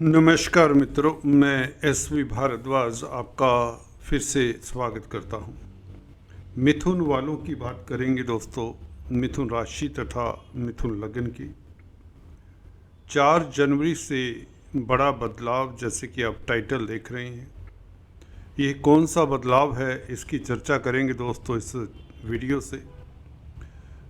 नमस्कार मित्रों, मैं एस.वी. भारद्वाज आपका फिर से स्वागत करता हूं। मिथुन वालों की बात करेंगे दोस्तों, मिथुन राशि तथा मिथुन लग्न की। 4 जनवरी से बड़ा बदलाव, जैसे कि आप टाइटल देख रहे हैं। ये कौन सा बदलाव है, इसकी चर्चा करेंगे दोस्तों इस वीडियो से।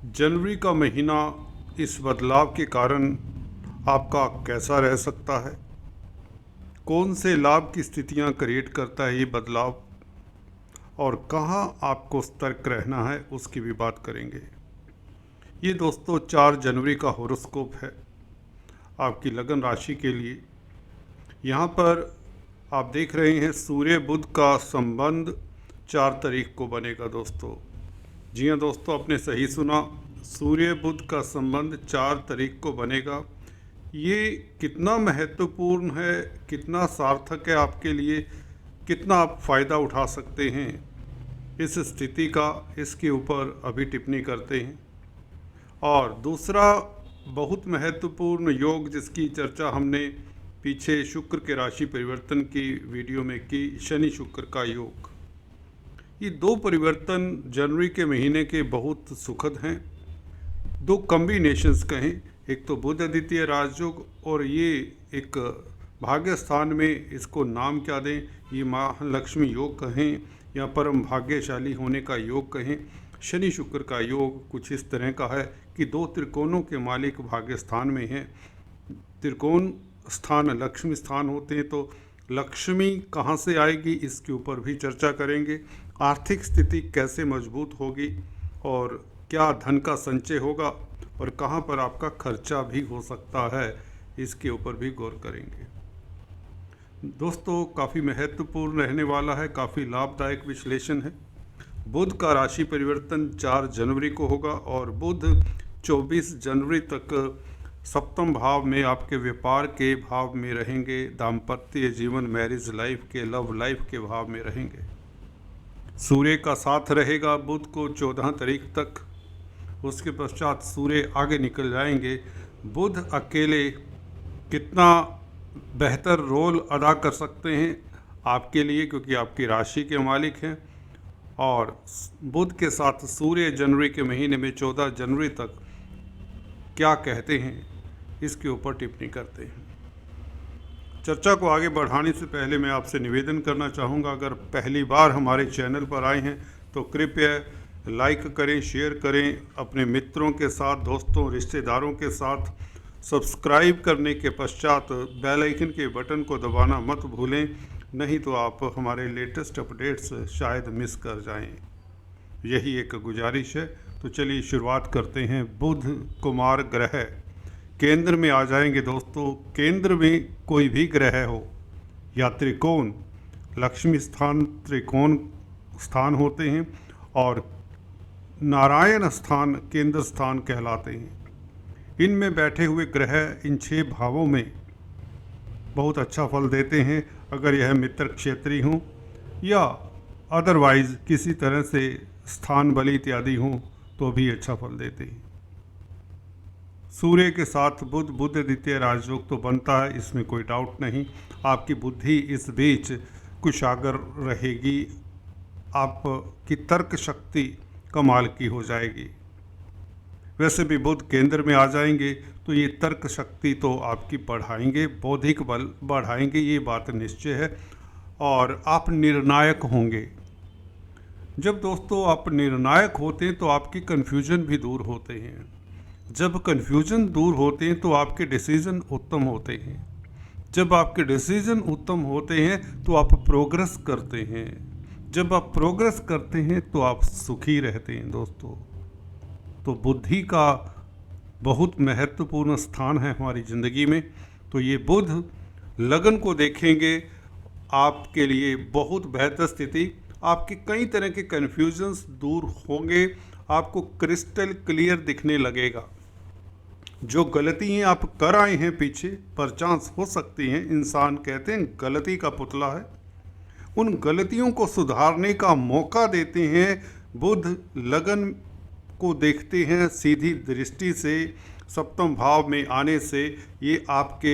जनवरी का महीना इस बदलाव के कारण आपका कैसा रह सकता है, कौन से लाभ की स्थितियां क्रिएट करता है ये बदलाव, और कहां आपको सतर्क रहना है उसकी भी बात करेंगे। ये दोस्तों 4 जनवरी का हॉरोस्कोप है आपकी लगन राशि के लिए। यहाँ पर आप देख रहे हैं सूर्य बुध का संबंध 4 तारीख को बनेगा दोस्तों। जी हाँ दोस्तों, आपने सही सुना, सूर्य बुध का संबंध 4 तारीख को बनेगा। ये कितना महत्वपूर्ण है, कितना सार्थक है आपके लिए, कितना आप फ़ायदा उठा सकते हैं इस स्थिति का, इसके ऊपर अभी टिप्पणी करते हैं। और दूसरा बहुत महत्वपूर्ण योग जिसकी चर्चा हमने पीछे शुक्र के राशि परिवर्तन की वीडियो में की, शनि शुक्र का योग। ये 2 परिवर्तन जनवरी के महीने के बहुत सुखद हैं। 2 कॉम्बिनेशंस कहें, एक तो बुध आदित्य राजयोग, और ये एक भाग्य स्थान में इसको नाम क्या दें, ये महालक्ष्मी योग कहें या परम भाग्यशाली होने का योग कहें। शनि शुक्र का योग कुछ इस तरह का है कि 2 त्रिकोणों के मालिक भाग्य स्थान में हैं। त्रिकोण स्थान लक्ष्मी स्थान होते हैं, तो लक्ष्मी कहाँ से आएगी इसके ऊपर भी चर्चा करेंगे। आर्थिक स्थिति कैसे मजबूत होगी और क्या धन का संचय होगा, और कहाँ पर आपका खर्चा भी हो सकता है, इसके ऊपर भी गौर करेंगे दोस्तों। काफ़ी महत्वपूर्ण रहने वाला है, काफ़ी लाभदायक विश्लेषण है। बुध का राशि परिवर्तन 4 जनवरी को होगा और बुध 24 जनवरी तक सप्तम भाव में आपके व्यापार के भाव में रहेंगे, दाम्पत्य जीवन मैरिज लाइफ के, लव लाइफ के भाव में रहेंगे। सूर्य का साथ रहेगा बुध को 14 तारीख तक, उसके पश्चात सूर्य आगे निकल जाएंगे। बुध अकेले कितना बेहतर रोल अदा कर सकते हैं आपके लिए, क्योंकि आपकी राशि के मालिक हैं। और बुध के साथ सूर्य जनवरी के महीने में 14 जनवरी तक क्या कहते हैं, इसके ऊपर टिप्पणी करते हैं। चर्चा को आगे बढ़ाने से पहले मैं आपसे निवेदन करना चाहूँगा, अगर पहली बार हमारे चैनल पर आए हैं तो कृपया लाइक करें, शेयर करें अपने मित्रों के साथ, दोस्तों, रिश्तेदारों के साथ। सब्सक्राइब करने के पश्चात बेल आइकन के बटन को दबाना मत भूलें, नहीं तो आप हमारे लेटेस्ट अपडेट्स शायद मिस कर जाएं। यही एक गुजारिश है। तो चलिए शुरुआत करते हैं। बुध कुमार ग्रह केंद्र में आ जाएंगे दोस्तों। केंद्र में कोई भी ग्रह हो या त्रिकोण, लक्ष्मी स्थान त्रिकोण स्थान होते हैं और नारायण स्थान केंद्र स्थान कहलाते हैं। इनमें बैठे हुए ग्रह इन 6 भावों में बहुत अच्छा फल देते हैं, अगर यह मित्र क्षेत्री हों या अदरवाइज किसी तरह से स्थान बली इत्यादि हों तो भी अच्छा फल देते हैं। सूर्य के साथ बुध, बुध आदित्य राजयोग तो बनता है, इसमें कोई डाउट नहीं। आपकी बुद्धि इस बीच कुशागर रहेगी, आपकी तर्क शक्ति कमाल की हो जाएगी। वैसे भी बुध केंद्र में आ जाएंगे तो ये तर्क शक्ति तो आपकी बढ़ाएंगे, बौद्धिक बल बढ़ाएंगे, ये बात निश्चय है। और आप निर्णायक होंगे। जब दोस्तों आप निर्णायक होते हैं तो आपकी कन्फ्यूजन भी दूर होते हैं। जब कन्फ्यूजन दूर होते हैं तो आपके डिसीजन उत्तम होते हैं। जब आपके डिसीजन उत्तम होते हैं तो आप प्रोग्रेस करते हैं। जब आप प्रोग्रेस करते हैं तो आप सुखी रहते हैं दोस्तों। तो बुद्धि का बहुत महत्वपूर्ण स्थान है हमारी ज़िंदगी में। तो ये बुध लगन को देखेंगे, आपके लिए बहुत बेहतर स्थिति, आपके कई तरह के कन्फ्यूजन्स दूर होंगे, आपको क्रिस्टल क्लियर दिखने लगेगा। जो गलतियाँ आप कर आए हैं पीछे, पर चांस हो सकती हैं, इंसान कहते हैं गलती का पुतला है, उन गलतियों को सुधारने का मौका देते हैं। बुध लगन को देखते हैं सीधी दृष्टि से, सप्तम भाव में आने से ये आपके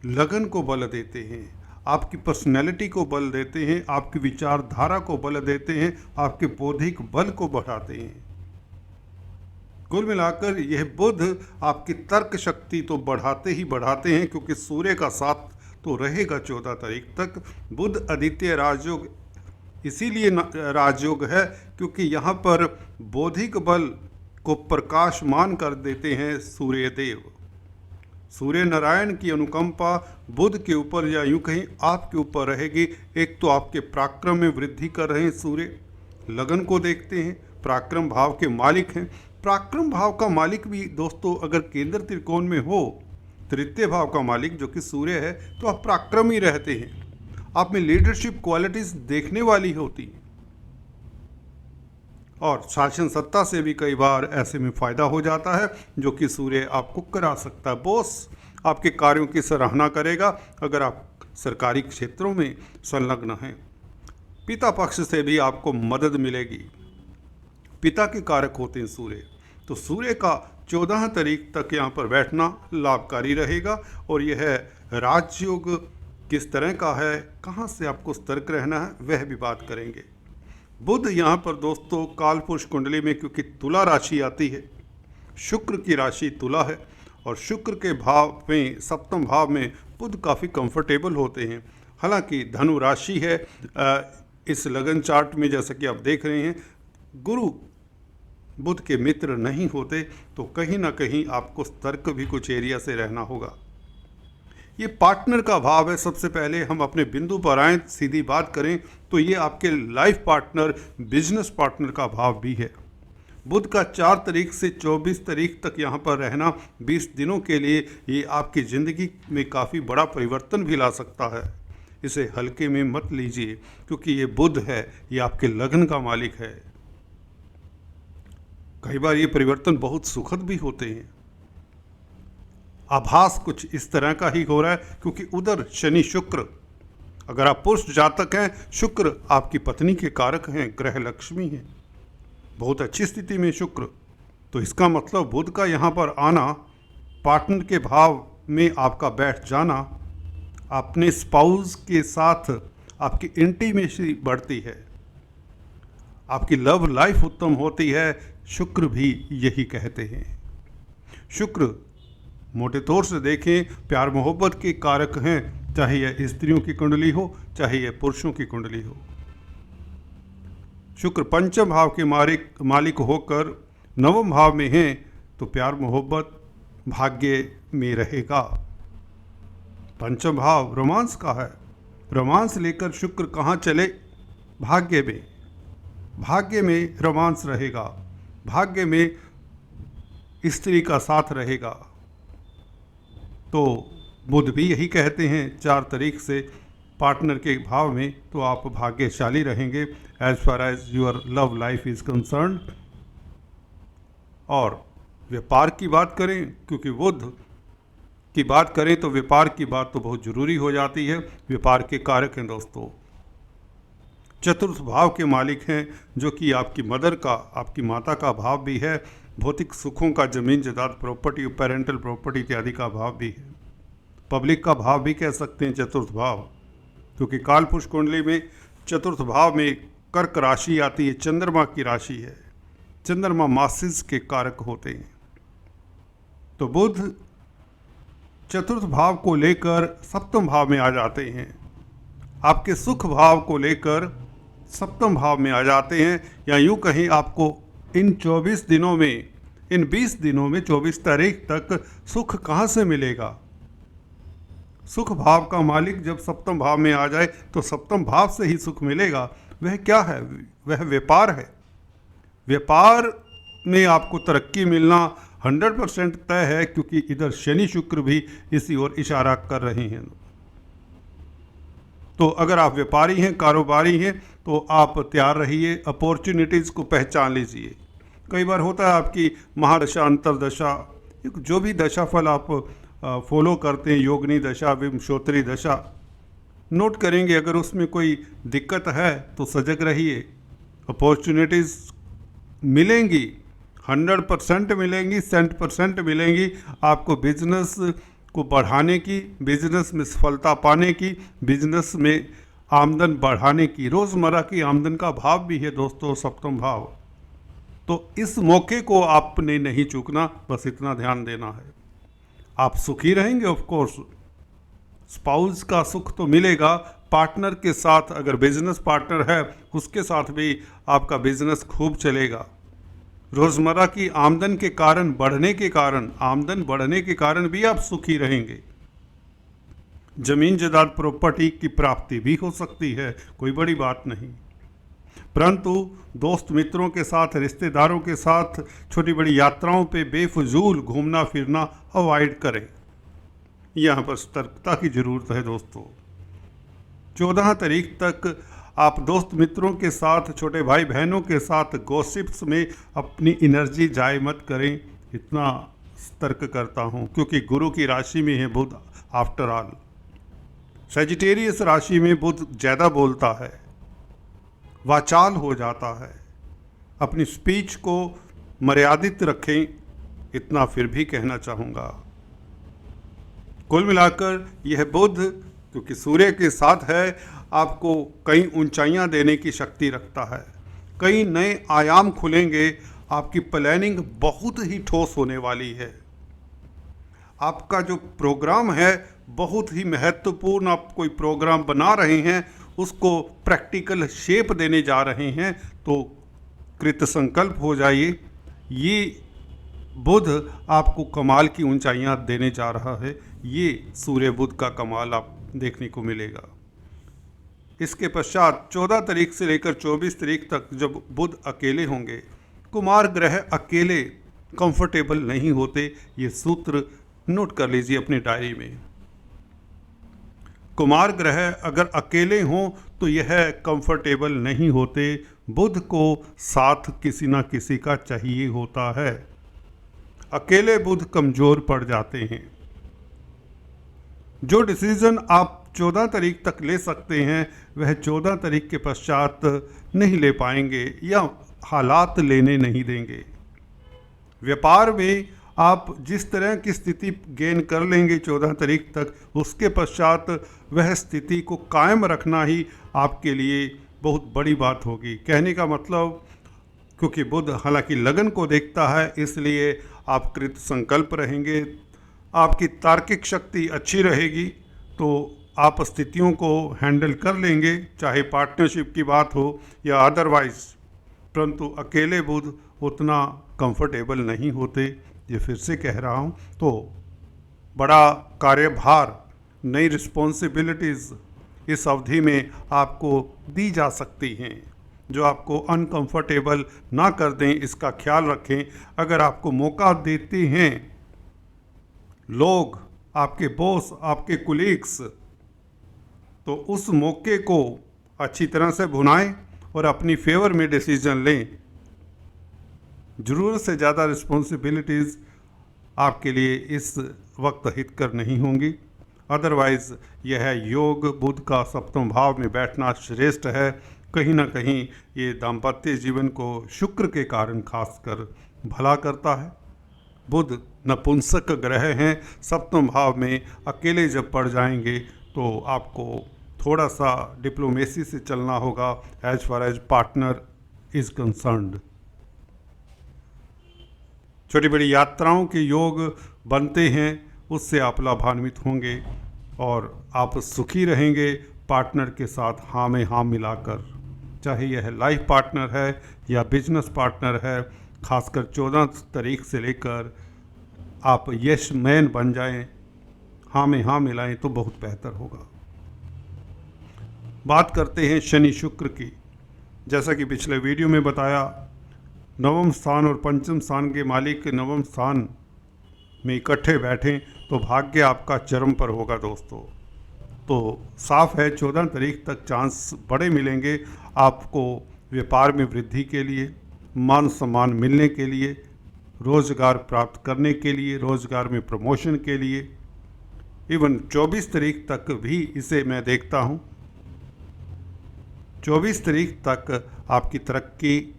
लगन को बल देते हैं, आपकी पर्सनैलिटी को बल देते हैं, आपकी विचारधारा को बल देते हैं, आपके बौद्धिक बल को बढ़ाते हैं। कुल मिलाकर यह बुध आपकी तर्क शक्ति तो बढ़ाते ही बढ़ाते हैं, क्योंकि सूर्य का साथ तो रहेगा 14 तारीख तक। बुध आदित्य राजयोग इसीलिए राजयोग है क्योंकि यहाँ पर बौद्धिक बल को प्रकाशमान कर देते हैं सूर्य देव। सूर्य नारायण की अनुकंपा बुध के ऊपर या यूं कहीं आपके ऊपर रहेगी। एक तो आपके पराक्रम में वृद्धि कर रहे हैं सूर्य, लगन को देखते हैं, पराक्रम भाव के मालिक हैं। पराक्रम भाव का मालिक भी दोस्तों अगर केंद्र त्रिकोण में हो, तृतीय भाव का मालिक जो कि सूर्य है, तो आप पराक्रम ही रहते हैं। आप में लीडरशिप क्वालिटीज देखने वाली होती हैं और शासन सत्ता से भी कई बार ऐसे में फायदा हो जाता है जो कि सूर्य आपको करा सकता है। बॉस आपके कार्यों की सराहना करेगा अगर आप सरकारी क्षेत्रों में संलग्न हैं। पिता पक्ष से भी आपको मदद मिलेगी। पिता के कारक होते हैं सूर्य, तो सूर्य का 14 तारीख तक यहाँ पर बैठना लाभकारी रहेगा। और यह राजयोग किस तरह का है, कहाँ से आपको सतर्क रहना है, वह भी बात करेंगे। बुध यहाँ पर दोस्तों कालपुरुष कुंडली में क्योंकि तुला राशि आती है, शुक्र की राशि तुला है और शुक्र के भाव में सप्तम भाव में बुध काफ़ी कंफर्टेबल होते हैं। हालांकि धनु राशि है इस लगन चार्ट में, जैसा कि आप देख रहे हैं गुरु बुध के मित्र नहीं होते, तो कहीं ना कहीं आपको सतर्क भी कुछ एरिया से रहना होगा। ये पार्टनर का भाव है। सबसे पहले हम अपने बिंदु पर आएँ, सीधी बात करें तो ये आपके लाइफ पार्टनर, बिजनेस पार्टनर का भाव भी है। बुध का 4 तारीख से 24 तारीख तक यहाँ पर रहना 20 दिनों के लिए ये आपकी ज़िंदगी में काफ़ी बड़ा परिवर्तन भी ला सकता है। इसे हल्के में मत लीजिए क्योंकि ये बुध है, ये आपके लग्न का मालिक है। कई बार ये परिवर्तन बहुत सुखद भी होते हैं। आभास कुछ इस तरह का ही हो रहा है क्योंकि उधर शनि शुक्र, अगर आप पुरुष जातक हैं, शुक्र आपकी पत्नी के कारक हैं, ग्रह लक्ष्मी हैं, बहुत अच्छी स्थिति में शुक्र। तो इसका मतलब बुध का यहाँ पर आना, पार्टनर के भाव में आपका बैठ जाना, अपने स्पाउस के साथ आपकी इंटीमेसी बढ़ती है, आपकी लव लाइफ उत्तम होती है। शुक्र भी यही कहते हैं। शुक्र मोटे तौर से देखें प्यार मोहब्बत के कारक हैं, चाहे यह स्त्रियों की कुंडली हो चाहे यह पुरुषों की कुंडली हो। शुक्र पंचम भाव के मालिक होकर नवम भाव में हैं तो प्यार मोहब्बत भाग्य में रहेगा। पंचम भाव रोमांस का है। रोमांस लेकर शुक्र कहाँ चले? भाग्य में। भाग्य में रोमांस रहेगा, भाग्य में स्त्री का साथ रहेगा। तो बुध भी यही कहते हैं 4 तारीख से पार्टनर के भाव में तो आप भाग्यशाली रहेंगे as far as your love life is concern. और व्यापार की बात करें, क्योंकि बुध की बात करें तो व्यापार की बात तो बहुत ज़रूरी हो जाती है। व्यापार के कारक हैं दोस्तों, चतुर्थ भाव के मालिक हैं जो कि आपकी मदर का, आपकी माता का भाव भी है। भौतिक सुखों का, जमीन जायदाद, प्रॉपर्टी, पेरेंटल प्रॉपर्टी इत्यादि का भाव भी है। पब्लिक का भाव भी कह सकते हैं चतुर्थ भाव, क्योंकि कालपुरुष कुंडली में चतुर्थ भाव में कर्क राशि आती है, चंद्रमा की राशि है। चंद्रमा मासिस के कारक होते हैं। तो बुध चतुर्थ भाव को लेकर सप्तम भाव में आ जाते हैं, आपके सुख भाव को लेकर सप्तम भाव में आ जाते हैं। या यूँ कहीं आपको इन 24 दिनों में, इन 20 दिनों में 24 तारीख तक सुख कहाँ से मिलेगा? सुख भाव का मालिक जब सप्तम भाव में आ जाए तो सप्तम भाव से ही सुख मिलेगा। वह क्या है? वह व्यापार है। व्यापार में आपको तरक्की मिलना 100% तय है, क्योंकि इधर शनि शुक्र भी इसी ओर इशारा कर रहे हैं। तो अगर आप व्यापारी हैं, कारोबारी हैं, तो आप तैयार रहिए, अपॉर्चुनिटीज़ को पहचान लीजिए। कई बार होता है आपकी महादशा, अंतरदशा, जो भी दशा फल आप फॉलो करते हैं, योगिनी दशा, विंशोत्तरी दशा, नोट करेंगे अगर उसमें कोई दिक्कत है तो सजग रहिए। अपॉर्चुनिटीज़ मिलेंगी, 100% मिलेंगी, 100% मिलेंगी। आपको बिजनेस को बढ़ाने की, बिजनेस में सफलता पाने की, बिजनेस में आमदन बढ़ाने की। रोज़मर्रा की आमदन का भाव भी है दोस्तों सप्तम भाव। तो इस मौके को आपने नहीं चूकना, बस इतना ध्यान देना है। आप सुखी रहेंगे ऑफ कोर्स, स्पाउस का सुख तो मिलेगा। पार्टनर के साथ, अगर बिजनेस पार्टनर है उसके साथ भी आपका बिजनेस खूब चलेगा। रोज़मर्रा की आमदन के कारण, आमदन बढ़ने के कारण भी आप सुखी रहेंगे। जमीन जायदाद प्रॉपर्टी की प्राप्ति भी हो सकती है, कोई बड़ी बात नहीं। परंतु दोस्त मित्रों के साथ, रिश्तेदारों के साथ छोटी बड़ी यात्राओं पे बेफजूल घूमना फिरना अवॉइड करें। यहाँ पर सतर्कता की ज़रूरत है दोस्तों। 14 तारीख तक आप दोस्त मित्रों के साथ, छोटे भाई बहनों के साथ गॉसिप्स में अपनी एनर्जी जाय मत करें, इतना सतर्क करता हूँ। क्योंकि गुरु की राशि में है बुध आफ्टर ऑल। सजिटेरियस राशि में बुध ज़्यादा बोलता है, वाचाल हो जाता है। अपनी स्पीच को मर्यादित रखें, इतना फिर भी कहना चाहूँगा। कुल मिलाकर यह बुध, क्योंकि सूर्य के साथ है, आपको कई ऊंचाइयां देने की शक्ति रखता है। कई नए आयाम खुलेंगे, आपकी प्लानिंग बहुत ही ठोस होने वाली है। आपका जो प्रोग्राम है बहुत ही महत्वपूर्ण, आप कोई प्रोग्राम बना रहे हैं, उसको प्रैक्टिकल शेप देने जा रहे हैं, तो कृत संकल्प हो जाइए। ये बुध आपको कमाल की ऊंचाइयां देने जा रहा है। ये सूर्य बुध का कमाल आप देखने को मिलेगा। इसके पश्चात 14 तारीख से लेकर 24 तारीख तक जब बुध अकेले होंगे, कुमार ग्रह अकेले कंफर्टेबल नहीं होते। ये सूत्र नोट कर लीजिए अपनी डायरी में। कुमार ग्रह अगर अकेले हों तो यह कंफर्टेबल नहीं होते। बुध को साथ किसी ना किसी का चाहिए होता है। अकेले बुध कमजोर पड़ जाते हैं। जो डिसीजन आप 14 तारीख तक ले सकते हैं वह 14 तारीख के पश्चात नहीं ले पाएंगे या हालात लेने नहीं देंगे। व्यापार में आप जिस तरह की स्थिति गेन कर लेंगे 14 तारीख तक, उसके पश्चात वह स्थिति को कायम रखना ही आपके लिए बहुत बड़ी बात होगी। कहने का मतलब, क्योंकि बुध हालांकि लगन को देखता है, इसलिए आप कृत संकल्प रहेंगे, आपकी तार्किक शक्ति अच्छी रहेगी, तो आप स्थितियों को हैंडल कर लेंगे, चाहे पार्टनरशिप की बात हो या अदरवाइज। परंतु अकेले बुध उतना कंफर्टेबल नहीं होते। ये फिर से कह रहा हूँ। तो बड़ा कार्यभार, नई रिस्पॉन्सिबिलिटीज़ इस अवधि में आपको दी जा सकती हैं, जो आपको अनकंफर्टेबल ना कर दें, इसका ख्याल रखें। अगर आपको मौका देते हैं लोग, आपके बॉस, आपके कुलीग्स, तो उस मौके को अच्छी तरह से भुनाएं और अपनी फेवर में डिसीजन लें। ज़रूरत से ज़्यादा रिस्पॉन्सिबिलिटीज़ आपके लिए इस वक्त हितकर नहीं होंगी। अदरवाइज़ यह योग बुध का सप्तम भाव में बैठना श्रेष्ठ है। कहीं ना कहीं ये दाम्पत्य जीवन को शुक्र के कारण खासकर भला करता है। बुध नपुंसक ग्रह हैं, सप्तम भाव में अकेले जब पड़ जाएंगे तो आपको थोड़ा सा डिप्लोमेसी से चलना होगा as far as partner is concerned. छोटी बड़ी यात्राओं के योग बनते हैं, उससे आप लाभान्वित होंगे और आप सुखी रहेंगे पार्टनर के साथ हाँ में हाँ मिलाकर। चाहे यह लाइफ पार्टनर है या बिजनेस पार्टनर है, खासकर 14 तारीख से लेकर आप यश मैन बन जाएं, हाँ में हाँ मिलाएं तो बहुत बेहतर होगा। बात करते हैं शनि शुक्र की। जैसा कि पिछले वीडियो में बताया, नवम स्थान और पंचम स्थान के मालिक नवम स्थान में इकट्ठे बैठें तो भाग्य आपका चरम पर होगा दोस्तों। तो साफ है 14 तारीख तक चांस बड़े मिलेंगे आपको व्यापार में वृद्धि के लिए, मान सम्मान मिलने के लिए, रोज़गार प्राप्त करने के लिए, रोज़गार में प्रमोशन के लिए। इवन 24 तारीख तक भी इसे मैं देखता हूँ। 24 तारीख तक आपकी तरक्की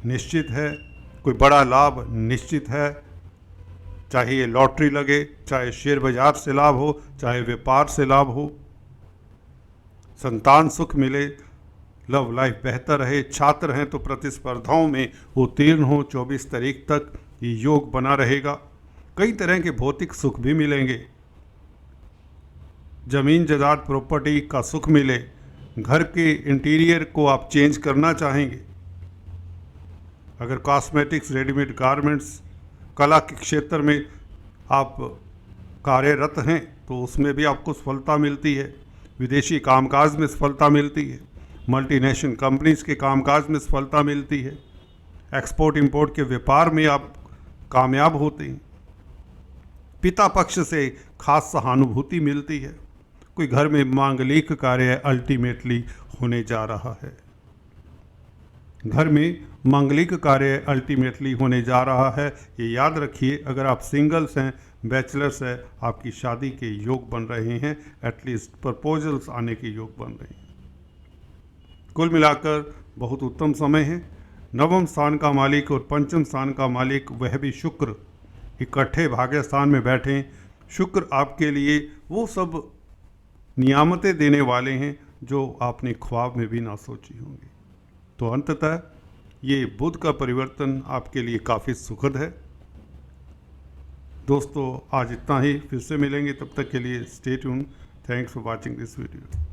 निश्चित है, कोई बड़ा लाभ निश्चित है। चाहे ये लॉटरी लगे, चाहे शेयर बाजार से लाभ हो, चाहे व्यापार से लाभ हो, संतान सुख मिले, लव लाइफ बेहतर रहे, छात्र हैं तो प्रतिस्पर्धाओं में उत्तीर्ण हो, 24 तारीख तक ये योग बना रहेगा। कई तरह के भौतिक सुख भी मिलेंगे, जमीन जायदाद प्रॉपर्टी का सुख मिले, घर के इंटीरियर को आप चेंज करना चाहेंगे, अगर कॉस्मेटिक्स, रेडीमेड गारमेंट्स, कला के क्षेत्र में आप कार्यरत हैं तो उसमें भी आपको सफलता मिलती है, विदेशी कामकाज में सफलता मिलती है, मल्टीनेशनल कंपनीज के कामकाज में सफलता मिलती है, एक्सपोर्ट इंपोर्ट के व्यापार में आप कामयाब होते हैं, पिता पक्ष से खास सहानुभूति मिलती है, कोई घर में मांगलिक कार्य अल्टीमेटली होने जा रहा है, घर में मांगलिक कार्य अल्टीमेटली होने जा रहा है, ये याद रखिए। अगर आप सिंगल्स हैं, बैचलर्स हैं, आपकी शादी के योग बन रहे हैं, एटलीस्ट प्रपोजल्स आने के योग बन रहे हैं। कुल मिलाकर बहुत उत्तम समय है। नवम स्थान का मालिक और पंचम स्थान का मालिक वह भी शुक्र इकट्ठे भाग्य स्थान में बैठे। शुक्र आपके लिए वो सब नियामतें देने वाले हैं जो आपने ख्वाब में भी ना सोची होंगी। तो अंततः ये बुध का परिवर्तन आपके लिए काफ़ी सुखद है। दोस्तों आज इतना ही, फिर से मिलेंगे, तब तक के लिए stay tune. Thanks for watching this video.